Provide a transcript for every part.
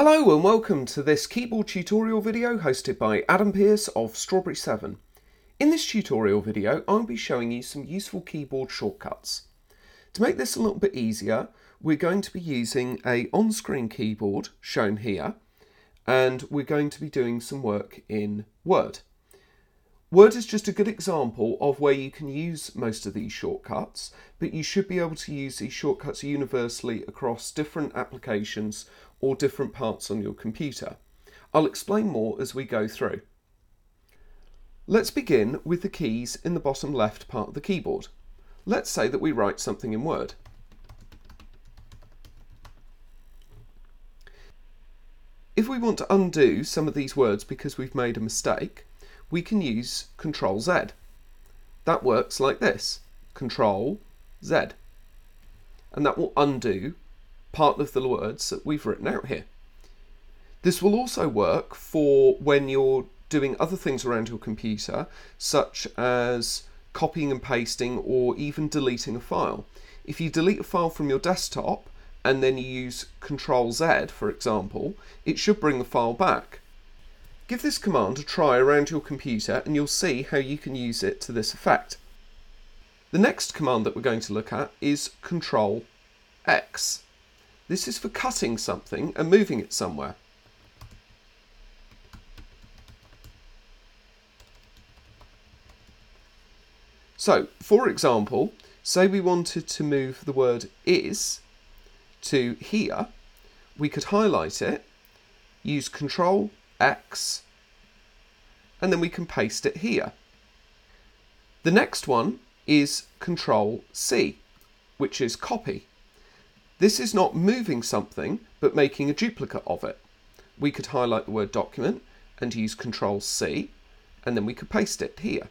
Hello and welcome to this keyboard tutorial video hosted by Adam Pearce of Strawberry 7. In this tutorial video I'll be showing you some useful keyboard shortcuts. To make this a little bit easier, we're going to be using a on-screen keyboard shown here, and we're going to be doing some work in Word. Word is just a good example of where you can use most of these shortcuts, but you should be able to use these shortcuts universally across different applications or different parts on your computer. I'll explain more as we go through. Let's begin with the keys in the bottom left part of the keyboard. Let's say that we write something in Word. If we want to undo some of these words because we've made a mistake, we can use Ctrl Z. That works like this, Ctrl Z. And that will undo part of the words that we've written out here. This will also work for when you're doing other things around your computer, such as copying and pasting or even deleting a file. If you delete a file from your desktop and then you use Ctrl Z, for example, it should bring the file back. Give this command a try around your computer and you'll see how you can use it to this effect. The next command that we're going to look at is Ctrl X. This is for cutting something and moving it somewhere. So, for example, say we wanted to move the word is to here, we could highlight it, use Ctrl X, and then we can paste it here. The next one is Ctrl C, which is copy. This is not moving something, but making a duplicate of it. We could highlight the word document and use Ctrl C, and then we could paste it here.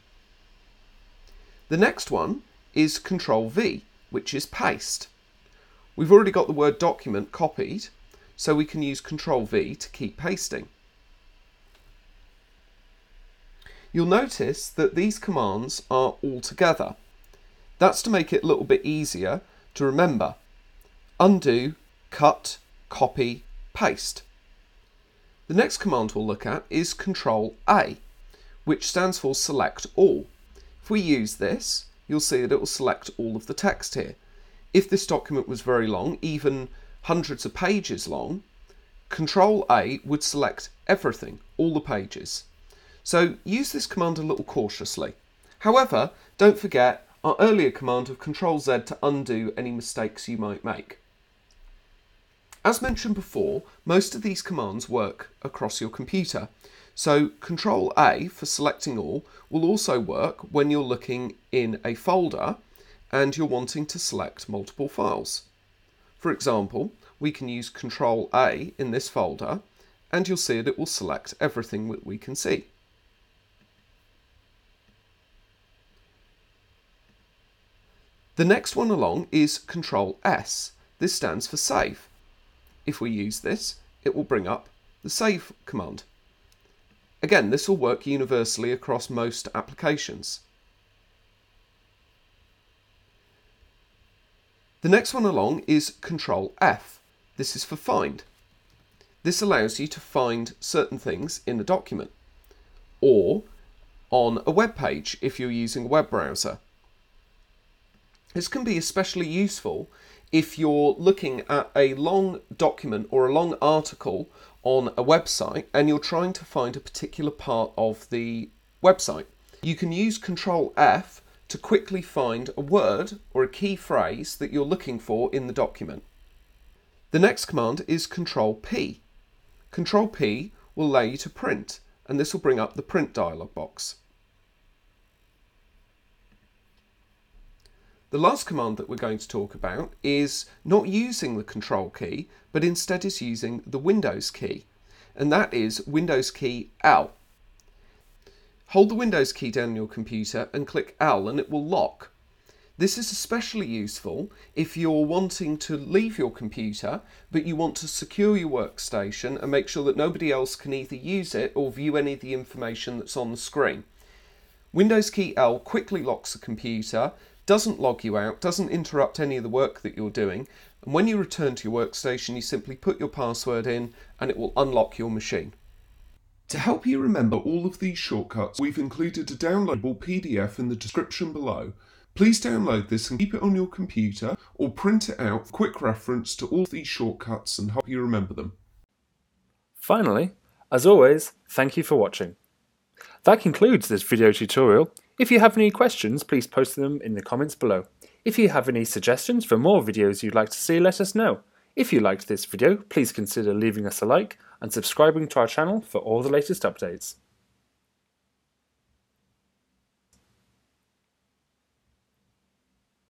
The next one is Ctrl V, which is paste. We've already got the word document copied, so we can use Ctrl V to keep pasting. You'll notice that these commands are all together. That's to make it a little bit easier to remember. Undo, cut, copy, paste. The next command we'll look at is Ctrl A, which stands for select all. If we use this, you'll see that it will select all of the text here. If this document was very long, even hundreds of pages long, Ctrl A would select everything, all the pages. So use this command a little cautiously. However, don't forget our earlier command of Ctrl Z to undo any mistakes you might make. As mentioned before, most of these commands work across your computer. So Ctrl A for selecting all will also work when you're looking in a folder and you're wanting to select multiple files. For example, we can use Ctrl A in this folder and you'll see that it will select everything that we can see. The next one along is Ctrl S. This stands for save. If we use this, it will bring up the save command. Again, this will work universally across most applications. The next one along is Ctrl F. This is for find. This allows you to find certain things in a document or on a web page if you're using a web browser. This can be especially useful if you're looking at a long document or a long article on a website and you're trying to find a particular part of the website. You can use Ctrl F to quickly find a word or a key phrase that you're looking for in the document. The next command is Ctrl P. Ctrl P will allow you to print, and this will bring up the print dialog box. The last command that we're going to talk about is not using the Control key, but instead is using the Windows key, and that is Windows key L. Hold the Windows key down on your computer and click L and it will lock. This is especially useful if you're wanting to leave your computer, but you want to secure your workstation and make sure that nobody else can either use it or view any of the information that's on the screen. Windows key L quickly locks the computer, doesn't log you out, doesn't interrupt any of the work that you're doing, and when you return to your workstation you simply put your password in and it will unlock your machine. To help you remember all of these shortcuts, we've included a downloadable PDF in the description below. Please download this and keep it on your computer or print it out for quick reference to all these shortcuts and help you remember them. Finally, as always, thank you for watching. That concludes this video tutorial. If you have any questions, please post them in the comments below. If you have any suggestions for more videos you'd like to see, let us know. If you liked this video, please consider leaving us a like and subscribing to our channel for all the latest updates.